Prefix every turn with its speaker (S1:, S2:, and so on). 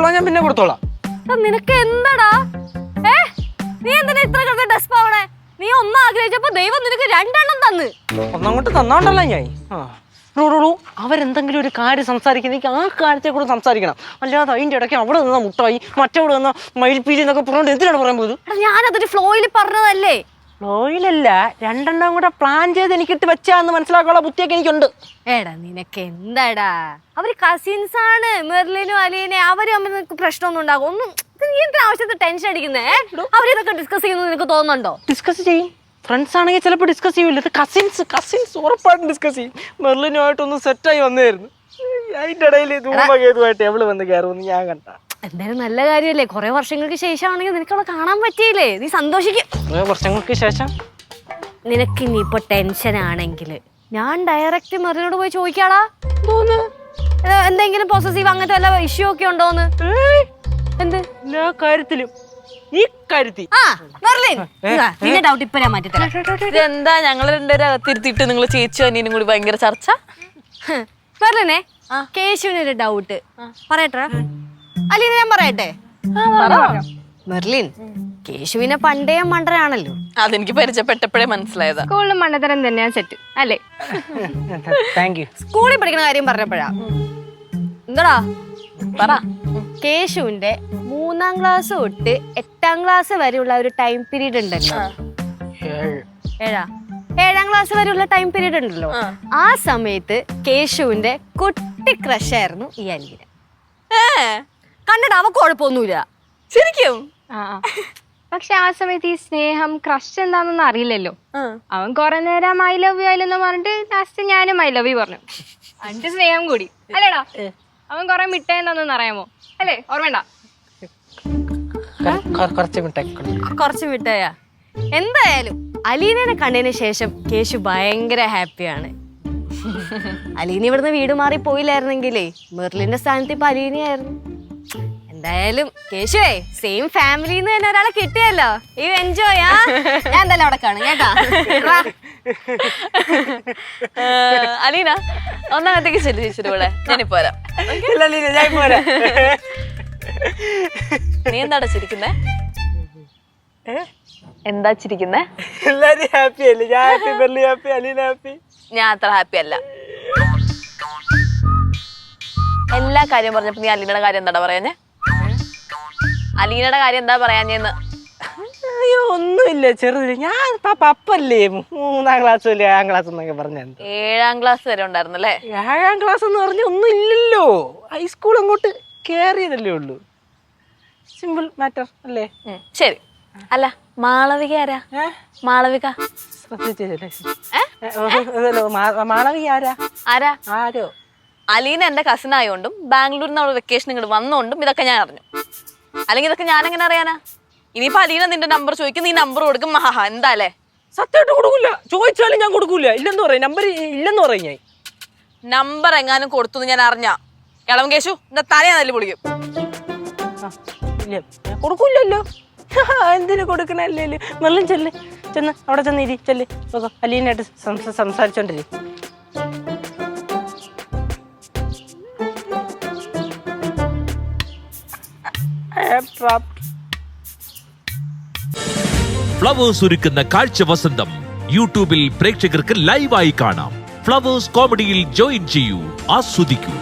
S1: കൊടുത്തോളാം, ഞാൻ പിന്നെ കൊടുത്തോളാം.
S2: നിനക്ക് എന്താടാ? നീ എന്തിനാ ഇത്ര കിടന്ന് ഡെസ്പാവണേ? നീ ഒന്ന് ആഗ്രഹിച്ചപ്പോ ദൈവം നിനക്ക് 2 എണ്ണം തന്ന്.
S1: ഒന്നങ്ങോട്ട് തന്നോണ്ടല്ലോ ഞാൻ. അവരെന്തെങ്കിലും ഒരു കാര്യം സംസാരിക്കുന്നെങ്കിൽ ആ കാര്യത്തെ കൂടെ സംസാരിക്കണം. അല്ലാതെ അതിന്റെ ഇടയ്ക്ക് അവിടെ നിന്ന മുട്ടായി മറ്റവിടെ നിന്ന മയിൽപ്പീലി എന്നൊക്കെ പറഞ്ഞോണ്ട് എന്തിനാണ് പറയാൻ പോയത്?
S2: ഞാനതൊരു ഫ്ലോയിൽ പറഞ്ഞതല്ലേ.
S1: ഫ്ലോയിലല്ല, 2 എണ്ണം കൂടെ പ്ലാൻ ചെയ്ത് എനിക്കിട്ട് വെച്ചാന്ന് മനസ്സിലാക്കാനുള്ള ബുദ്ധിയൊക്കെ എനിക്കുണ്ട്.
S2: എടാ നിനക്ക് എന്താടാ, അവര് കസിൻസ് ആണ്, മെർലിനും അലീനെ. അവര് തമ്മിൽ നിനക്ക് പ്രശ്നമൊന്നും ഉണ്ടാകും. ഒന്നും നീ എന്താ ആവശ്യത്തിൽ ടെൻഷൻ അടിക്കുന്നേ? അവരിതൊക്കെ ഡിസ്കസ് ചെയ്യുന്നത് നിനക്ക് തോന്നുന്നുണ്ടോ?
S1: ഡിസ്കസ് ചെയ്യും. ഫ്രണ്ട്സ് ആണെങ്കിൽ ചിലപ്പോൾ ഡിസ്കസ് ചെയ്യൂല. ഇത് കസിൻസ് ഉറപ്പായിട്ടും ഡിസ്കസ് ചെയ്യും. മെർലിനുമായിട്ടൊന്ന് സെറ്റായി വന്നതായിരുന്നു. അതിന്റെ ഇടയിൽ ധൂമകേതുമായിട്ട് എവള് വന്ന് കയറുമെന്ന് ഞാൻ കണ്ട.
S2: എന്തായാലും നല്ല കാര്യമല്ലേ, കുറെ വർഷങ്ങൾക്ക് ശേഷമാണെങ്കിൽ നിനക്ക് അവളെ കാണാൻ പറ്റിയില്ലേ, നീ സന്തോഷിക്കും.
S1: കുറെ വർഷങ്ങൾക്ക് ശേഷം
S2: നിനക്ക് ഇനിയിപ്പോ ടെൻഷൻ ആണെങ്കിൽ ഞാൻ ഡയറക്റ്റ് മെറിനോട് പോയി ചോദിക്കാടാ. എന്തെങ്കിലും പോസസീവ് അങ്ങനത്തെ വല്ല ഇഷ്യൂ ഒക്കെ ഉണ്ടോന്ന്. എന്ത്
S1: എല്ലാ കാര്യത്തിലും ഈ കാര്യത്തിൽ
S2: നിന്റെ ഡൗട്ട് ഇപ്പൊ ഞാൻ മാറ്റി തരാം.
S3: ഇതെന്താ ഞങ്ങൾ 2 പേരും അകത്തിരുത്തിയിട്ട് നിങ്ങൾ ചേച്ചി അനിയനും കൂടി ഭയങ്കര ചർച്ച?
S2: മെറിനെ, കേശുവിനൊരു ഡൗട്ട് പറയട്ടെ. അലീന ഞാൻ പറയട്ടെ? മെർലിൻ, കേശുവിനെ പണ്ടേ മണ്ടരാണല്ലോ.
S3: അതെനിക്ക് പരിചയപ്പെട്ടപ്പോഴേ മനസ്സിലായതാ.
S2: സ്കൂളിൽ മണ്ടത്തരം തന്നെയാ സെറ്റ് അല്ലേ?
S1: Thank you.
S2: സ്കൂളിൽ പഠിക്കുന്ന കാര്യം പറഞ്ഞപ്പോഴാ എന്താടാ
S3: പറ.
S2: കേശുവിന്റെ 3ാം ക്ലാസ് തൊട്ട് 8ാം ക്ലാസ് വരെയുള്ള ഒരു ടൈം പീരീഡ് ഉണ്ടല്ലോ. 7ാം ക്ലാസ് വരെയുള്ള ടൈം പീരീഡ് ഉണ്ടല്ലോ. ആ സമയത്ത് കേശുവിന്റെ കുട്ടി ക്രഷ് ആയിരുന്നു ഈ അലീന. കണ്ടിട്ട് അവ കുഴപ്പമൊന്നുമില്ല.
S3: ശരിക്കും?
S4: പക്ഷെ ആ സമയത്ത് ഈ സ്നേഹം ക്രഷ് എന്താണെന്നൊന്നും അറിയില്ലല്ലോ. അവൻ കുറെ നേരം ഐ ലവ് യു അല്ലെന്ന് പറഞ്ഞിട്ട് ലാസ്റ്റ് ഞാനും ഐ ലവ് യു പറഞ്ഞു. എന്നിട്ട് സ്നേഹം കൂടി അല്ലേടാ. അവൻ കുറെ മിഠായി എന്താണെന്ന് അറിയാമോ? അല്ലേ? ഓർമ്മണ്ട?
S2: കുറച്ച് മിഠായാ. എന്തായാലും അലീനനെ കണ്ടതിന് ശേഷം കേശു ഭയങ്കര ഹാപ്പിയാണ്. അലീന ഇവിടുന്ന് വീട് മാറി പോയില്ലായിരുന്നെങ്കിലേ മെർലിന്റെ സ്ഥാനത്ത് ഇപ്പൊ അലീനയായിരുന്നു. എന്തായാലും കേശുവേ, സെയിം ഫാമിലിന്ന് തന്നെ ഒരാളെ കിട്ടിയല്ലോ. You enjoy. ഞാൻ എന്തായാലും അവിടെ കാണും കേട്ടാ.
S3: അലീന ഒന്നാമത്തേക്ക് ചെല്ലു ചേച്ചിയുടെ കൂടെ. ഞാനിപ്പോ വരാം. നീ എന്താടാ ചിരിക്കുന്നേ? എന്താ ചിരിക്കുന്നേ?
S1: എല്ലാരും ഹാപ്പി അല്ലേ? ഞാൻ happy, Merly happy, Aleena happy.
S3: ഞാൻ അത്ര ഹാപ്പി അല്ല. എല്ലാ കാര്യം പറഞ്ഞപ്പോ നീ അലീനയുടെ കാര്യം എന്താടാ പറയാഞ്ഞേ? അലീനയുടെ കാര്യം എന്താ പറയാഞ്ഞെന്ന്?
S1: അയ്യോ ഒന്നുമില്ല, ചെറുതില്ല. ഞാൻ പപ്പല്ലേ 3ാം ക്ലാസ് 7ാം ക്ലാസ് എന്നൊക്കെ പറഞ്ഞ
S3: 7ാം ക്ലാസ് വരെ ഉണ്ടായിരുന്നല്ലേ?
S1: 7ാം ക്ലാസ് എന്ന് പറഞ്ഞ ഒന്നും ഇല്ലല്ലോ. ഹൈസ്കൂൾ അങ്ങോട്ട് കേറിയതല്ലേ ഉള്ളൂ. സിമ്പിൾ മാറ്റർ അല്ലേ?
S3: ശരി. അല്ല മാളവിക ആരാ? മാളവിക
S1: മാളവിക ആരാ?
S3: ആരാ?
S1: ആരോ.
S3: അലീന എന്റെ കസിൻ ആയോണ്ടും ബാംഗ്ലൂരിൽ നിന്ന് അവള് വെക്കേഷൻ ഇങ്ങോട്ട് വന്നോണ്ടും ഇതൊക്കെ ഞാൻ അറിഞ്ഞു. അല്ലെങ്കിൽ ഇതൊക്കെ ഞാൻ എങ്ങനെ അറിയാനാ? ഇനിയിപ്പോ അലീന നിന്റെ നമ്പർ ചോദിക്കും, നീ നമ്പർ കൊടുക്കും. മഹാ എന്താല്ലേ?
S1: സത്യമായിട്ട് കൊടുക്കൂല. ചോദിച്ചാലും ഞാൻ കൊടുക്കൂല. ഇല്ലെന്ന് പറയും. നമ്പർ ഇല്ലെന്ന് പറയും. ഞാൻ
S3: നമ്പർ എങ്ങാനും കൊടുത്തു ഞാൻ അറിഞ്ഞ ഇളം കേശു എന്റെ തലയാ നല്ല പൊളിക്കും.
S1: കൊടുക്കൂലല്ലോ. എന്തിനു കൊടുക്കണല്ലേ? മെർലിൻ ചെല്ല്, ചെന്ന് അവിടെ ചെന്ന് ഇരി. ചെല്ല്, അലീനായിട്ട് സംസാരിച്ചോണ്ടിരി.
S5: ഫ്ലവേഴ്സ് ഒരുക്കുന്ന കാഴ്ച വസന്തം യൂട്യൂബിൽ പ്രേക്ഷകർക്ക് ലൈവായി കാണാം. ഫ്ലവേഴ്സ് കോമഡിയിൽ ജോയിൻ ചെയ്യൂ, ആസ്വദിക്കൂ.